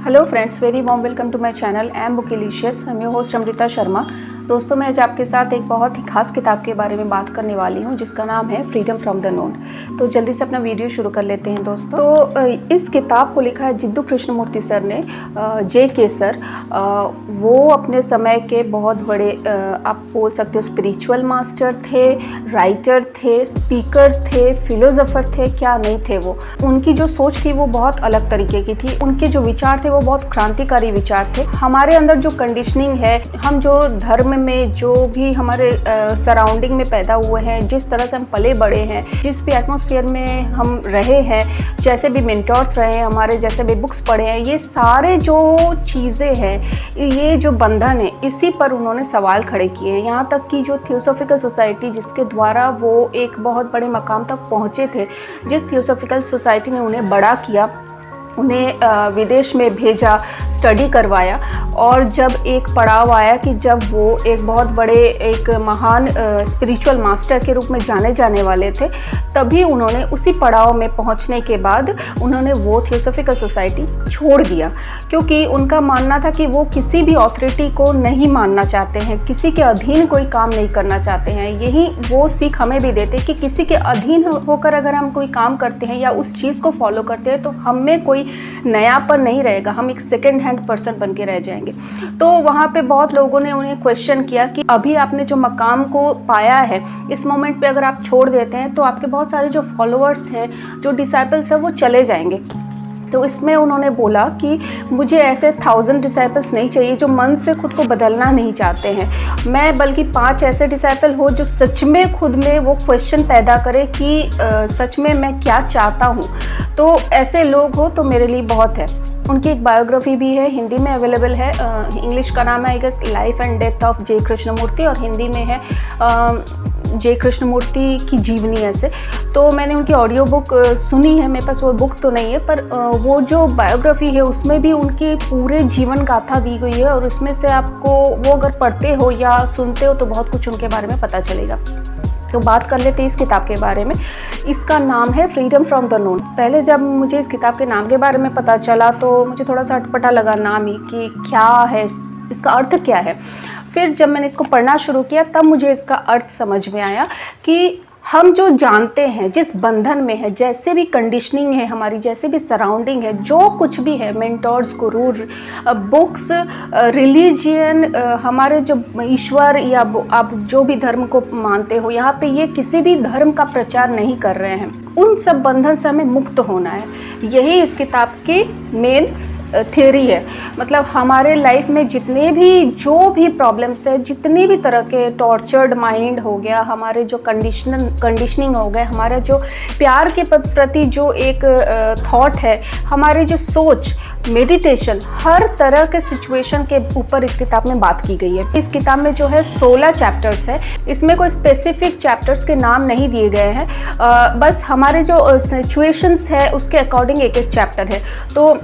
Hello friends, very warm welcome to my channel M Bookilicious. मैं host Amrita Sharma. दोस्तों, मैं आज आपके साथ एक बहुत ही खास किताब के बारे में बात करने वाली हूँ जिसका नाम है फ्रीडम फ्रॉम द नोन। तो जल्दी से अपना वीडियो शुरू कर लेते हैं दोस्तों। तो इस किताब को लिखा है जिद्दू कृष्णमूर्ति सर ने, JK सर। वो अपने समय के बहुत बड़े आप बोल सकते हो स्पिरिचुअल मास्टर थे, राइटर थे, स्पीकर थे, फिलोसोफर थे, क्या नहीं थे वो। उनकी जो सोच थी वो बहुत अलग तरीके की थी। उनके जो विचार थे वो बहुत क्रांतिकारी विचार थे। हमारे अंदर जो कंडीशनिंग है, हम जो धर्म में जो भी हमारे सराउंडिंग में पैदा हुए हैं, जिस तरह से हम पले बड़े हैं, जिस भी एटमॉस्फेयर में हम रहे हैं, जैसे भी मेंटोर्स रहे हैं, हमारे जैसे भी बुक्स पढ़े हैं, ये सारे जो चीज़ें हैं, ये जो बंधन है, इसी पर उन्होंने सवाल खड़े किए हैं। यहाँ तक कि जो थियोसॉफिकल सोसाइटी जिसके द्वारा वो एक बहुत बड़े मकाम तक पहुँचे थे, जिस थियोसॉफिकल सोसाइटी ने उन्हें बड़ा किया, उन्हें विदेश में भेजा, स्टडी करवाया, और जब एक पड़ाव आया कि जब वो एक बहुत बड़े एक महान स्पिरिचुअल मास्टर के रूप में जाने जाने वाले थे, तभी उन्होंने उसी पड़ाव में पहुंचने के बाद उन्होंने वो थियोसॉफिकल सोसाइटी छोड़ दिया, क्योंकि उनका मानना था कि वो किसी भी अथॉरिटी को नहीं मानना चाहते हैं, किसी के अधीन कोई काम नहीं करना चाहते हैं। यही वो सीख हमें भी देते कि किसी के अधीन होकर अगर हम कोई काम करते हैं या उस चीज़ को फॉलो करते हैं तो हमें कोई नयापन नहीं रहेगा, हम एक सेकेंड हैंड पर्सन बन के रह जाएंगे। तो वहाँ पे बहुत लोगों ने उन्हें क्वेश्चन किया कि अभी आपने जो मकाम को पाया है, इस मोमेंट पे अगर आप छोड़ देते हैं तो आपके बहुत सारे जो फॉलोअर्स हैं, जो डिसाइपल्स हैं, वो चले जाएंगे। तो इसमें उन्होंने बोला कि मुझे ऐसे 1000 डिसाइपल्स नहीं चाहिए जो मन से खुद को बदलना नहीं चाहते हैं। मैं बल्कि 5 ऐसे डिसाइपल हो जो सच में खुद में वो क्वेश्चन पैदा करे कि सच में मैं क्या चाहता हूँ। तो ऐसे लोग हो तो मेरे लिए बहुत है। उनकी एक बायोग्राफी भी है, हिंदी में अवेलेबल है। इंग्लिश का नाम है I guess life and death of J Krishnamurti, और हिंदी में है जे कृष्णमूर्ति की जीवनी ऐसे। तो मैंने उनकी ऑडियो बुक सुनी है, मेरे पास वो बुक तो नहीं है, पर वो जो बायोग्राफी है उसमें भी उनकी पूरे जीवन गाथा दी गई है, और इसमें से आपको वो अगर पढ़ते हो या सुनते हो तो बहुत कुछ उनके बारे में पता चलेगा। तो बात कर लेते हैं इस किताब के बारे में। इसका नाम है फ्रीडम फ्रॉम द नोन। पहले जब मुझे इस किताब के नाम के बारे में पता चला तो मुझे थोड़ा सा अटपटा लगा नाम ही, कि क्या है इसका अर्थ क्या है। फिर जब मैंने इसको पढ़ना शुरू किया तब मुझे इसका अर्थ समझ में आया कि हम जो जानते हैं, जिस बंधन में है, जैसे भी कंडीशनिंग है हमारी, जैसे भी सराउंडिंग है, जो कुछ भी है, मेंटोर्स, गुरु, बुक्स, रिलीजियन, हमारे जो ईश्वर या आप जो भी धर्म को मानते हो, यहाँ पे ये किसी भी धर्म का प्रचार नहीं कर रहे हैं। उन सब बंधन से हमें मुक्त होना है। यही इस किताब की मेन थ्योरी है। मतलब हमारे लाइफ में जितने भी जो भी प्रॉब्लम्स है, जितनी भी तरह के टॉर्चर्ड माइंड हो गया, हमारे जो कंडीशनिंग हो गए, हमारा जो प्यार के प्रति जो एक थॉट है, हमारी जो सोच, मेडिटेशन, हर तरह के सिचुएशन के ऊपर इस किताब में बात की गई है। इस किताब में जो है 16 चैप्टर्स है। इसमें कोई स्पेसिफिक चैप्टर्स के नाम नहीं दिए गए हैं, बस हमारे जो सिचुएशंस है उसके अकॉर्डिंग एक एक चैप्टर है। तो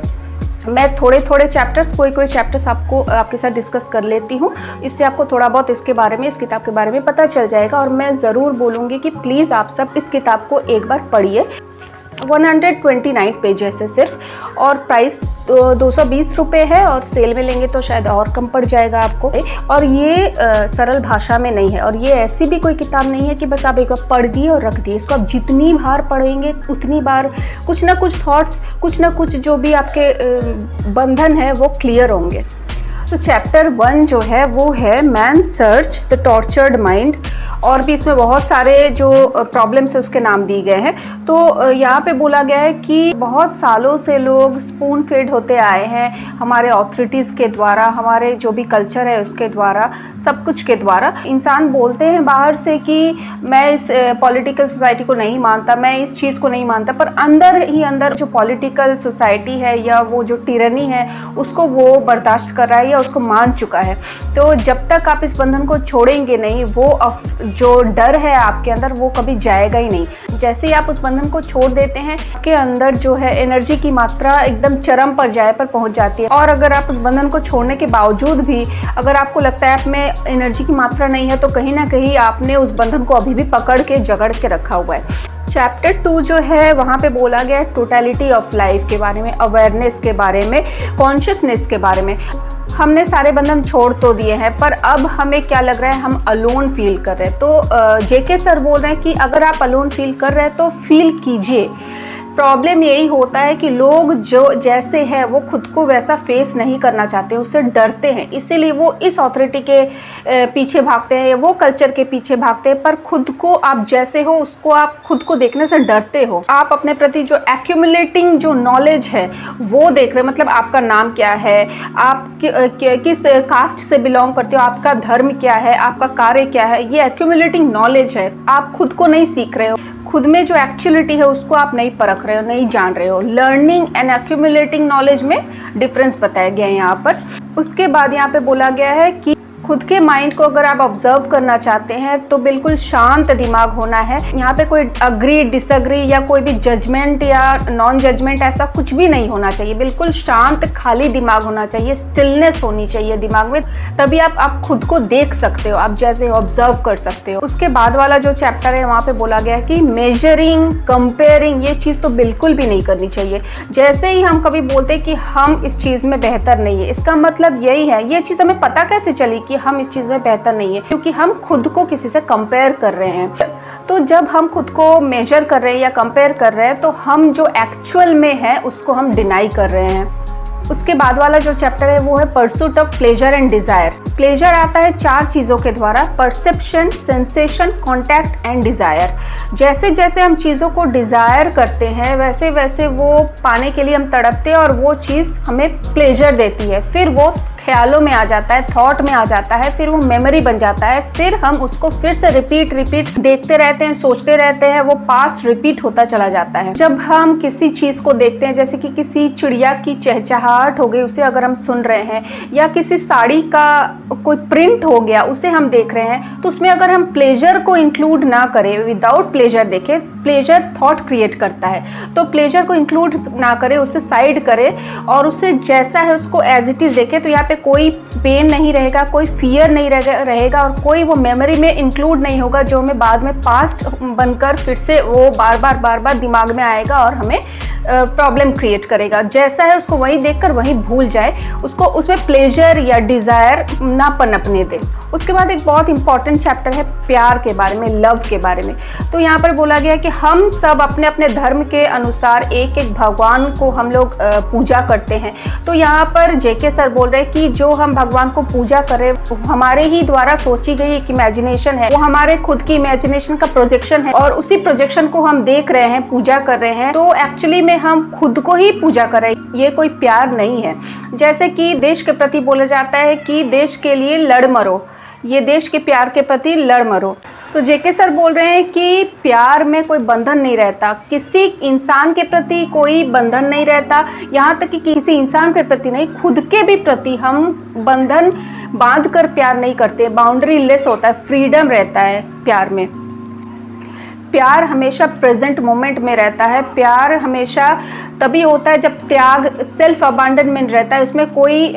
मैं थोड़े चैप्टर्स, कोई चैप्टर्स आपके साथ डिस्कस कर लेती हूँ। इससे आपको थोड़ा बहुत इसके बारे में, इस किताब के बारे में पता चल जाएगा। और मैं ज़रूर बोलूँगी कि प्लीज़ आप सब इस किताब को एक बार पढ़िए। 129 पेजेस है सिर्फ, और प्राइस 220 रुपये है, और सेल में लेंगे तो शायद और कम पड़ जाएगा आपको। और ये सरल भाषा में नहीं है, और ये ऐसी भी कोई किताब नहीं है कि बस आप एक बार पढ़ दिए और रख दिए। इसको आप जितनी बार पढ़ेंगे उतनी बार कुछ ना कुछ थॉट्स, कुछ ना कुछ जो भी आपके बंधन है वो क्लियर होंगे। तो चैप्टर 1 जो है वो है man search the tortured mind, और भी इसमें बहुत सारे जो प्रॉब्लम्स है उसके नाम दिए गए हैं। तो यहाँ पे बोला गया है कि बहुत सालों से लोग स्पून फेड होते आए हैं हमारे अथॉरिटीज़ के द्वारा, हमारे जो भी कल्चर है उसके द्वारा, सब कुछ के द्वारा। इंसान बोलते हैं बाहर से कि मैं इस पॉलिटिकल सोसाइटी को नहीं मानता, मैं इस चीज़ को नहीं मानता, पर अंदर ही अंदर जो पॉलिटिकल सोसाइटी है या वो जो टिरनी है उसको वो बर्दाश्त कर रहा है या उसको मान चुका है। तो जब तक आप इस बंधन को छोड़ेंगे नहीं, वो जो डर है आपके अंदर वो कभी जाएगा ही नहीं। जैसे ही आप उस बंधन को छोड़ देते हैं, आपके अंदर जो है एनर्जी की मात्रा एकदम चरम पर्याय पर पहुंच जाती है। और अगर आप उस बंधन को छोड़ने के बावजूद भी अगर आपको लगता है आप में एनर्जी की मात्रा नहीं है, तो कहीं ना कहीं आपने उस बंधन को अभी भी पकड़ के जकड़ के रखा हुआ है। चैप्टर 2 जो है वहाँ पे बोला गया है टोटलिटी ऑफ लाइफ के बारे में, अवेयरनेस के बारे में, कॉन्शियसनेस के बारे में। हमने सारे बंधन छोड़ तो दिए हैं, पर अब हमें क्या लग रहा है, हम अलोन फील कर रहे हैं। तो जेके सर बोल रहे हैं कि अगर आप अलोन फील कर रहे हैं तो फील कीजिए। प्रॉब्लम यही होता है कि लोग जो जैसे हैं वो खुद को वैसा फेस नहीं करना चाहते, उससे डरते हैं, इसीलिए वो इस अथॉरिटी के पीछे भागते हैं या वो कल्चर के पीछे भागते हैं। पर खुद को आप जैसे हो उसको आप खुद को देखने से डरते हो। आप अपने प्रति जो एक्यूमुलेटिंग जो नॉलेज है वो देख रहे हैं, मतलब आपका नाम क्या है, आप किस कास्ट से बिलोंग करते हो, आपका धर्म क्या है, आपका कार्य क्या है, ये एक्यूमुलेटिंग नॉलेज है। आप खुद को नहीं सीख रहे हो, खुद में जो एक्चुअलिटी है उसको आप नहीं परख रहे हो, नहीं जान रहे हो। लर्निंग एंड एक्यूमुलेटिंग नॉलेज में डिफरेंस बताया गया है यहाँ पर। उसके बाद यहाँ पे बोला गया है कि खुद के माइंड को अगर आप ऑब्जर्व करना चाहते हैं तो बिल्कुल शांत दिमाग होना है। यहाँ पे कोई अग्री डिसअग्री या कोई भी जजमेंट या नॉन जजमेंट ऐसा कुछ भी नहीं होना चाहिए। बिल्कुल शांत खाली दिमाग होना चाहिए, स्टिलनेस होनी चाहिए दिमाग में, तभी आप खुद को देख सकते हो, आप जैसे ऑब्जर्व कर सकते हो। उसके बाद वाला जो चैप्टर है वहाँ पे बोला गया है कि मेजरिंग, कंपेयरिंग, ये चीज़ तो बिल्कुल भी नहीं करनी चाहिए। जैसे ही हम कभी बोलते कि हम इस चीज़ में बेहतर नहीं है, इसका मतलब यही है, ये चीज़ हमें पता कैसे चली कि हम इस चीज़ में बेहतर नहीं है, क्योंकि हम खुद को किसी से कंपेयर कर रहे हैं। तो जब हम खुद को मेजर कर रहे हैं या कंपेयर कर रहे हैं तो हम जो एक्चुअल में है उसको हम डिनाई कर रहे हैं। उसके बाद वाला जो चैप्टर है वो है pursuit of pleasure and desire. Pleasure आता है 4 चीज़ों के द्वारा, perception, sensation, contact and desire. जैसे जैसे हम चीज़ों को डिज़ायर करते हैं वैसे वैसे वो पाने के लिए हम तड़पते हैं और वो चीज़ हमें प्लेजर देती है, फिर वो ख्यालों में आ जाता है, थॉट में आ जाता है, फिर वो मेमोरी बन जाता है, फिर हम उसको फिर से रिपीट देखते रहते हैं, सोचते रहते हैं, वो पास्ट रिपीट होता चला जाता है। जब हम किसी चीज़ को देखते हैं, जैसे कि किसी चिड़िया की चहचहाहट हो गई, उसे अगर हम सुन रहे हैं, या किसी साड़ी का कोई प्रिंट हो गया उसे हम देख रहे हैं, तो उसमें अगर हम प्लेजर को इंक्लूड ना करें, विदाउट प्लेजर देखें, प्लेजर थॉट क्रिएट करता है, तो प्लेजर को इंक्लूड ना करें, उसे साइड करें और उसे जैसा है उसको एज इट इज़ देखें, तो यहाँ पे कोई पेन नहीं रहेगा, कोई फियर नहीं रहेगा और कोई वो मेमोरी में इंक्लूड नहीं होगा जो हमें बाद में पास्ट बनकर फिर से वो बार बार दिमाग में आएगा और हमें प्रॉब्लम क्रिएट करेगा। जैसा है उसको वही देखकर वही भूल जाए, उसको उसमें प्लेजर या डिज़ायर ना पनपने दे। उसके बाद एक बहुत इंपॉर्टेंट चैप्टर है प्यार के बारे में, लव के बारे में। तो यहाँ पर बोला गया है कि हम सब अपने अपने धर्म के अनुसार एक एक भगवान को हम लोग पूजा करते हैं। तो यहाँ पर जेके सर बोल रहे हैं कि जो हम भगवान को पूजा करें हमारे ही द्वारा सोची गई एक इमेजिनेशन है, वो हमारे खुद की इमेजिनेशन का प्रोजेक्शन है और उसी प्रोजेक्शन को हम देख रहे हैं, पूजा कर रहे हैं, तो एक्चुअली में हम खुद को ही पूजा कर रहे हैं। ये कोई प्यार नहीं है। जैसे कि देश के प्रति बोला जाता है कि देश के लिए लड़ मरो, ये देश के प्यार के प्रति लड़ मरो। तो जेके सर बोल रहे हैं कि प्यार में कोई बंधन नहीं रहता, किसी इंसान के प्रति कोई बंधन नहीं रहता, यहाँ तक कि किसी इंसान के प्रति नहीं, खुद के भी प्रति हम बंधन बांध कर प्यार नहीं करते, बाउंड्री लेस होता है, फ्रीडम रहता है प्यार में। प्यार हमेशा प्रेजेंट मोमेंट में रहता है, प्यार हमेशा तभी होता है जब त्याग, सेल्फ अबांडनमेंट रहता है, उसमें कोई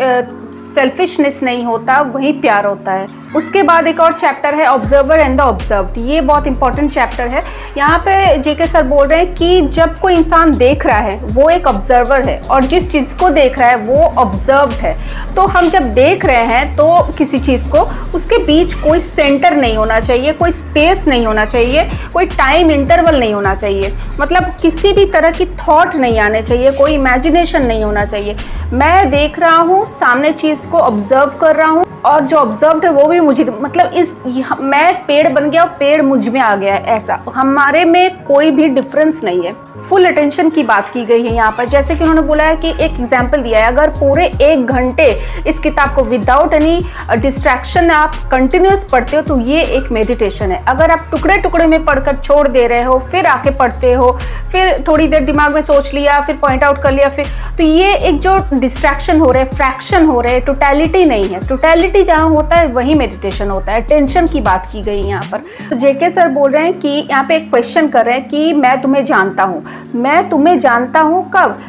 सेल्फिशनेस नहीं होता, वही प्यार होता है। उसके बाद एक और चैप्टर है ऑब्जर्वर एंड द ऑब्जर्व्ड। ये बहुत इंपॉर्टेंट चैप्टर है। यहाँ पे जेके सर बोल रहे हैं कि जब कोई इंसान देख रहा है वो एक ऑब्जर्वर है और जिस चीज़ को देख रहा है वो ऑब्जर्व्ड है। तो हम जब देख रहे हैं तो किसी चीज़ को, उसके बीच कोई सेंटर नहीं होना चाहिए, कोई स्पेस नहीं होना चाहिए, कोई टाइम इंटरवल नहीं होना चाहिए, मतलब किसी भी तरह की थॉट नहीं आने चाहिए, कोई इमेजिनेशन नहीं होना चाहिए। मैं देख रहा हूँ, सामने चीज़ को ऑब्जर्व कर रहा हूँ और जो ऑब्जर्व्ड है वो भी मुझे, मतलब मैं पेड़ बन गया और पेड़ मुझ में आ गया है, ऐसा हमारे में कोई भी डिफरेंस नहीं है। फुल अटेंशन की बात की गई है यहाँ पर। जैसे कि उन्होंने बोला है कि एक एग्जाम्पल दिया है, अगर पूरे 1 घंटे इस किताब को विदाउट एनी डिस्ट्रैक्शन आप कंटिन्यूस पढ़ते हो तो ये एक मेडिटेशन है। अगर आप टुकड़े टुकड़े में पढ़कर छोड़ दे रहे हो, फिर आके पढ़ते हो, फिर थोड़ी देर दिमाग में सोच लिया, फिर पॉइंट आउट कर लिया, फिर तो ये एक जो डिस्ट्रैक्शन हो रहे हैं, फ्रैक्शन हो रहे हैं, टोटलिटी नहीं है। टोटलिटी जहाँ होता है वही मेडिटेशन होता है। टेंशन की बात की गई यहाँ पर। तो जेके सर बोल रहे हैं कि यहाँ पे एक क्वेश्चन कर रहे हैं कि मैं तुम्हें जानता हूँ। मैं तुम्हें जानता हूँ कब?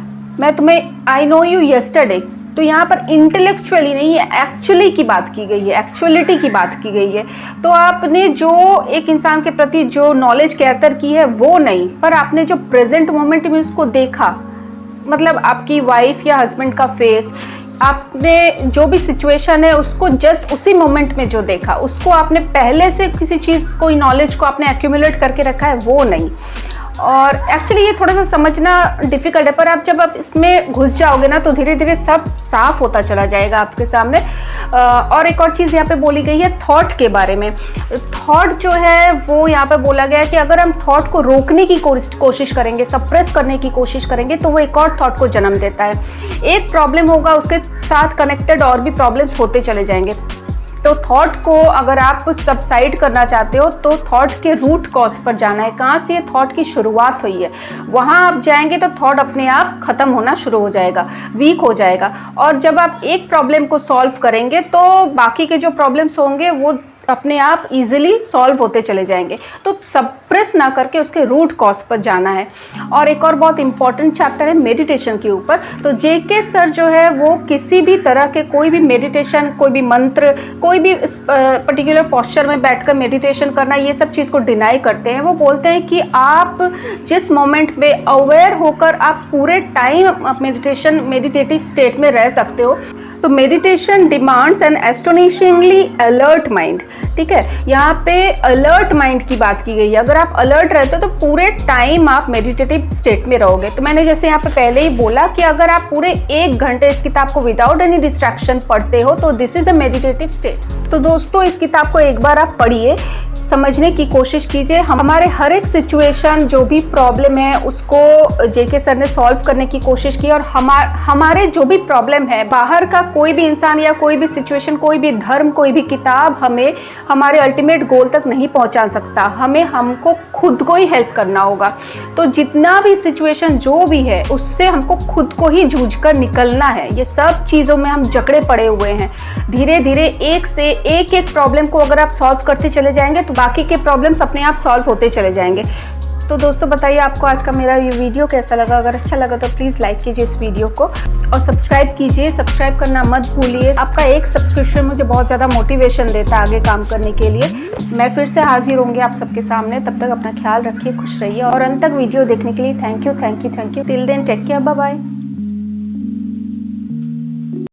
मैं तुम्हें, आई नो यू यस्टरडे, तो यहाँ पर इंटेलेक्चुअली नहीं है, एक्चुअली की बात की गई है, एक्चुअलिटी की बात की गई है। तो आपने जो एक इंसान के प्रति जो नॉलेज गैदर की है वो नहीं, पर आपने जो प्रेजेंट मोमेंट में उसको देखा, मतलब आपकी वाइफ या हस्बैंड का फेस, आपने जो भी सिचुएशन है उसको जस्ट उसी मोमेंट में जो देखा, उसको आपने पहले से किसी चीज़ कोई नॉलेज को आपने एक्यूमुलेट करके रखा है वो नहीं। और एक्चुअली ये थोड़ा सा समझना डिफ़िकल्ट है, पर आप जब आप इसमें घुस जाओगे ना तो धीरे धीरे सब साफ होता चला जाएगा आपके सामने। और एक और चीज़ यहाँ पे बोली गई है थॉट के बारे में। थॉट जो है वो यहाँ पे बोला गया है कि अगर हम थॉट को रोकने की कोशिश करेंगे, सप्रेस करने की कोशिश करेंगे, तो वो एक और थॉट को जन्म देता है। एक प्रॉब्लम होगा, उसके साथ कनेक्टेड और भी प्रॉब्लम्स होते चले जाएंगे। तो थॉट को अगर आप सबसाइड करना चाहते हो तो थॉट के रूट कॉज पर जाना है, कहाँ से ये थॉट की शुरुआत हुई है, वहाँ आप जाएंगे तो थॉट अपने आप ख़त्म होना शुरू हो जाएगा, वीक हो जाएगा। और जब आप एक प्रॉब्लम को सॉल्व करेंगे तो बाकी के जो प्रॉब्लम्स होंगे वो अपने आप इजीली सॉल्व होते चले जाएंगे। तो सप्रेस ना करके उसके रूट कॉज पर जाना है। और एक और बहुत इंपॉर्टेंट चैप्टर है मेडिटेशन के ऊपर। तो जेके सर जो है वो किसी भी तरह के कोई भी मेडिटेशन, कोई भी मंत्र, कोई भी पर्टिकुलर पोस्चर में बैठकर मेडिटेशन करना, ये सब चीज़ को डिनाई करते हैं। वो बोलते हैं कि आप जिस मोमेंट में अवेयर होकर आप पूरे टाइम मेडिटेटिव स्टेट में रह सकते हो। तो meditation demands an astonishingly alert mind. ठीक है, यहाँ पे अलर्ट माइंड की बात की गई है। अगर आप अलर्ट रहते हो तो पूरे टाइम आप मेडिटेटिव स्टेट में रहोगे। तो मैंने जैसे यहाँ पे पहले ही बोला कि अगर आप पूरे 1 घंटे इस किताब को विदाउट एनी डिस्ट्रैक्शन पढ़ते हो तो this is a meditative state. तो दोस्तों इस किताब को एक बार आप पढ़िए, समझने की कोशिश कीजिए। हमारे हर एक सिचुएशन, जो भी प्रॉब्लम है उसको जेके सर ने सॉल्व करने की कोशिश की। और हमारे जो भी प्रॉब्लम है, बाहर का कोई भी इंसान या कोई भी सिचुएशन, कोई भी धर्म, कोई भी किताब हमें हमारे अल्टीमेट गोल तक नहीं पहुंचा सकता। हमको खुद को ही हेल्प करना होगा। तो जितना भी सिचुएशन जो भी है उससे हमको खुद को ही जूझ कर निकलना है। ये सब चीज़ों में हम जकड़े पड़े हुए हैं। धीरे धीरे एक से एक प्रॉब्लम को अगर आप सॉल्व करते चले जाएंगे तो बाकी के प्रॉब्लम्स अपने आप सॉल्व होते चले जाएंगे। तो दोस्तों बताइए आपको आज का मेरा ये वीडियो कैसा लगा। अगर अच्छा लगा तो प्लीज़ लाइक कीजिए इस वीडियो को और सब्सक्राइब कीजिए। सब्सक्राइब करना मत भूलिए। आपका एक सब्सक्रिप्शन मुझे बहुत ज़्यादा मोटिवेशन देता है आगे काम करने के लिए। मैं फिर से हाजिर होंगी आप सबके सामने। तब तक अपना ख्याल रखिए, खुश रहिए और अंत तक वीडियो देखने के लिए thank you. Till then take care, bye bye.